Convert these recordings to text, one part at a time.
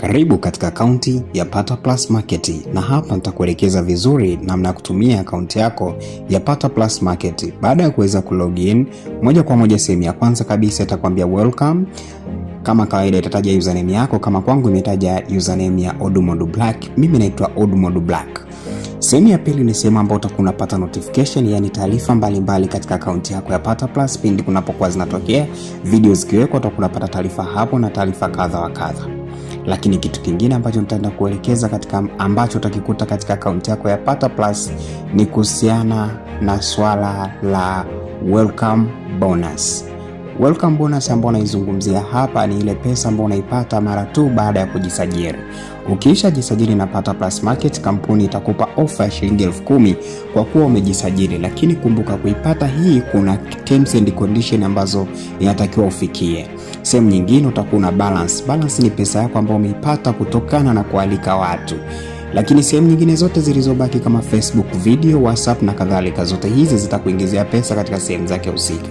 Karibu katika akaunti ya Pata Plus Market, na hapa nitakuelekeza vizuri namna ya kutumia akaunti yako ya Pata Plus Market. Baada ya kuweza kulogin, moja kwa moja sehemu ya kwanza kabisa itakwambia welcome. Kama kawaida itataja username yako, kama kwangu imetaja username ya Odumodu Black. Mimi naitwa Odumodu Black. Sehemu ya pili ni sehemu ambayo utakuwa unapata notification, yani taarifa mbalimbali katika akaunti yako ya Pata Plus. Pindi kunapokuwa zinatokea videos zikiwekwa, utakuwa unapata taarifa hapo na taarifa kadha wa kadha. Lakini kitu kingine ambacho nitaenda kuelekeza katika ambacho utakikuta katika akaunti yako ya Pata Plus ni kuhusiana na swala la welcome bonus. Welcome bonus ambayo naizungumzia hapa ni ile pesa ambayo unaipata mara tu baada ya kujisajili. Ukiisha jisajili na Pata Plus Market, kampuni itakupa ofa ya shilingi 10,000 kwa kuwa umejisajili. Lakini kumbuka, kuipata hii kuna terms and condition ambazo inatakiwa ufikie. Sehemu nyingine utakuwa na balance. Balance ni pesa yako ambayo umeipata kutokana na kualika watu. Lakini sehemu nyingine zote zilizobaki kama Facebook video, WhatsApp na kadhalika, zote hizi zitakuingizia pesa katika sehemu zake husika.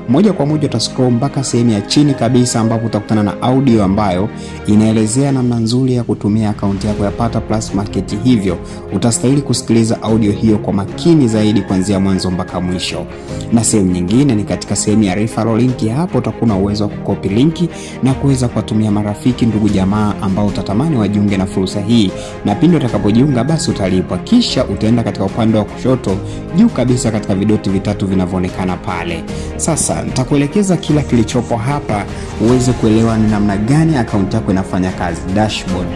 Moja kwa moja utascroll mpaka sehemu ya chini kabisa ambapo utakutana na audio ambayo inaelezea namna nzuri ya kutumia akaunti yako ya Pata Plus Market. Hivyo utastahili kusikiliza audio hiyo kwa makini zaidi kuanzia mwanzo mpaka mwisho. Na sehemu nyingine ni katika sehemu ya referral link. Hapo utakuwa na uwezo wa kukopi linki na kuweza kuwatumia marafiki, ndugu, jamaa ambao utatamani wajiunge na fursa hii, na pindi utakapojiunga basi utalipwa. Kisha utaenda katika upande wa kushoto juu kabisa katika vidoti vitatu vinavyoonekana pale. Sasa nitakuelekeza kila kilichopo hapa uweze kuelewa ni namna gani akaunti yako inafanya kazi. Dashboard.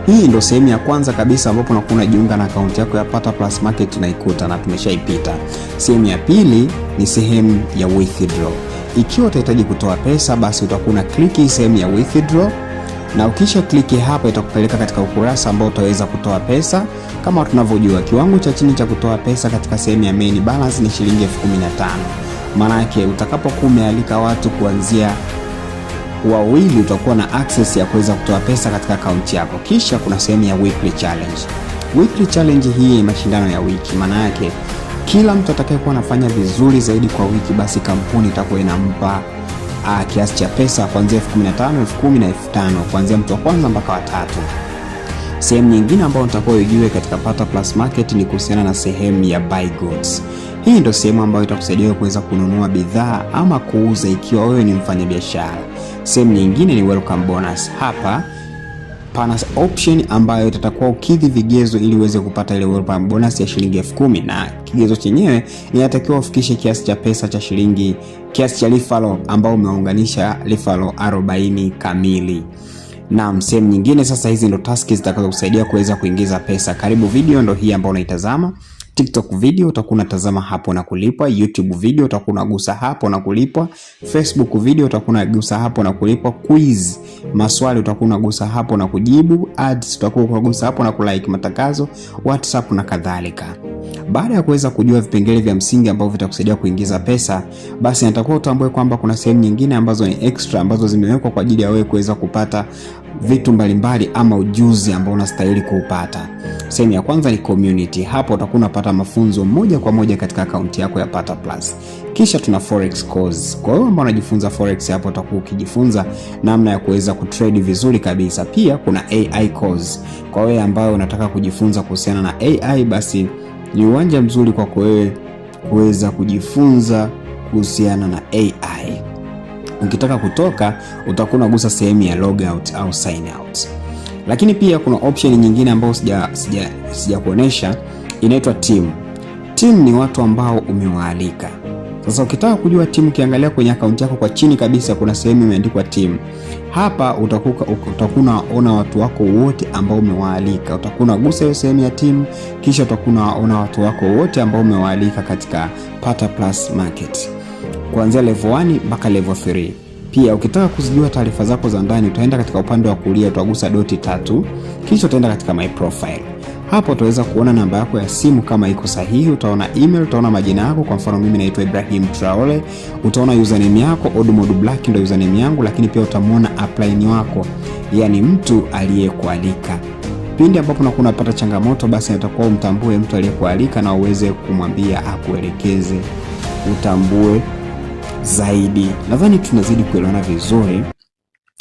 Hii ndio sehemu ya kwanza kabisa ambapo unakuwa unajiunga na akaunti yako ya Pata Plus Market, tunaikuta na tumeshaipita. Sehemu ya pili ni sehemu ya withdraw. Ikiwa utahitaji kutoa pesa, basi utakuwa na click sehemu ya withdraw, na ukisha click hapa itakupeleka katika ukurasa ambao utaweza kutoa pesa. Kama tunavyojua, kiwango cha chini cha kutoa pesa katika sehemu ya main balance ni shilingi 15,000. Maana yake utakapokuwa umealika watu kuanzia wawili, utakuwa na access ya kuweza kutoa pesa katika akaunti yako. Kisha kuna sehemu ya weekly challenge. Weekly challenge hii ni mashindano ya wiki. Maana yake kila mtu atakayekuwa anafanya vizuri zaidi kwa wiki, basi kampuni itakuwa inampa kiasi cha pesa kuanzia 15,000, 10,000 na 5,000 kuanzia mtu wa kwanza mpaka wa tatu. Sehemu nyingine ambayo nitakuwa ujue katika Pata Plus Market ni kuhusiana na sehemu ya buy goods. Hii ndio sehemu ambayo itakusaidia kuweza kununua bidhaa ama kuuza ikiwa wewe ni mfanyabiashara. Sehemu nyingine ni welcome bonus. Hapa pana option ambayo itakuwa ukidhi vigezo ili uweze kupata ile welcome bonus ya shilingi 10,000, na kigezo chenyewe inatakiwa ufikishe kiasi cha pesa cha shilingi, kiasi cha referral ambao umeunganisha referral 40 kamili. Na sehemu nyingine sasa, hizi ndo tasks zitakazo kusaidia kuweza kuingiza pesa. Karibu video ndo hii ambayo unaitazama. TikTok video utakuwa unatazama hapo na kulipwa. YouTube video utakuwa unagusa hapo na kulipwa. Facebook video utakuwa unagusa hapo na kulipwa. Quiz, maswali utakuwa unagusa hapo na kujibu. Ads utakuwa unagusa hapo na kulike matangazo, WhatsApp na kadhalika. Baada ya kuweza kujua vipengele vya msingi ambavyo vitakusaidia kuingiza pesa, basi natakuwa utambue kwamba kuna sehemu nyingine ambazo ni extra ambazo zimewekwa kwa ajili ya wewe kuweza kupata vitu mbalimbali ama ujuzi ambao unastahili kuupata. Sehemu ya kwanza ni community. Hapo utakuwa unapata mafunzo moja kwa moja katika akaunti yako ya Pata Plus. Kisha tuna forex course. Kwa hiyo ambao unajifunza forex, hapo utakuwa ukijifunza namna ya kuweza kutrade vizuri kabisa. Pia kuna AI course. Kwa wewe ambao unataka kujifunza kuhusiana na AI, basi ni uwanja mzuri kwa wewe kuweza kujifunza kuhusiana na AI. Ukitaka kutoka, utakuwa unagusa sehemu ya logout au sign out. Lakini pia kuna option nyingine ambayo sija kuonesha, inaitwa team. Team ni watu ambao umewaalika. Sasa ukitaka kujua team, ukiangalia kwenye akaunti yako kwa chini kabisa kuna sehemu imeandikwa team. Hapa utakuwa unaona watu wako wote ambao umewaalika. Utakuwa unagusa hiyo sehemu ya team, kisha utakuwa unaona watu wako wote ambao umewaalika katika Pata Plus Market, kuanzia level 1 mpaka level 3. Pia ukitaka kuzijua taarifa zako za ndani, utaenda katika upande wa kulia, utagusa doti 3, kisha utaenda katika my profile. Hapo utaweza kuona namba yako ya simu kama iko sahihi, utaona email, utaona majina yako. Kwa mfano mimi naitwa Ibrahim Traore. Utaona username yako Odumodu Black ndio username yangu, lakini pia utamuona upline wako, yani mtu aliyekualika. Pindi ambapo unakuwa unapata changamoto, basi natakuwa umtambue mtu aliyekualika na uweze kumwambia akuelekeze, utambue zaidi. Nadhani tunazidi kuelewana vizuri.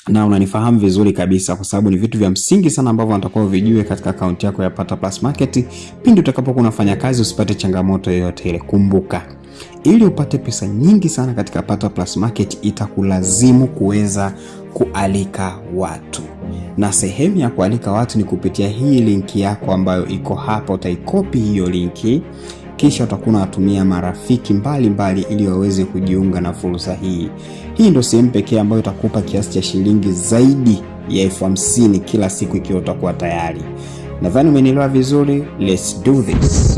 na unanifahamu vizuri kabisa, kwa sababu ni vitu vya msingi sana ambavyo unatakiwa vijue katika akaunti yako ya Pata Plus Market pindi utakapokuwa unafanya kazi, usipate changamoto yoyote ile. Kumbuka, ili upate pesa nyingi sana katika Pata Plus Market itakulazimu kuweza kualika watu, na sehemu ya kualika watu ni kupitia hii linki yako ambayo iko hapa. Utaikopi hiyo linki, kisha utakuwa unatumia marafiki mbalimbali ili waweze kujiunga na fursa hii. Hii ndio sehemu pekee ambayo itakupa kiasi cha shilingi zaidi ya 50,000 kila siku ikiwa utakuwa tayari. Nadhani umenielewa vizuri. Let's do this.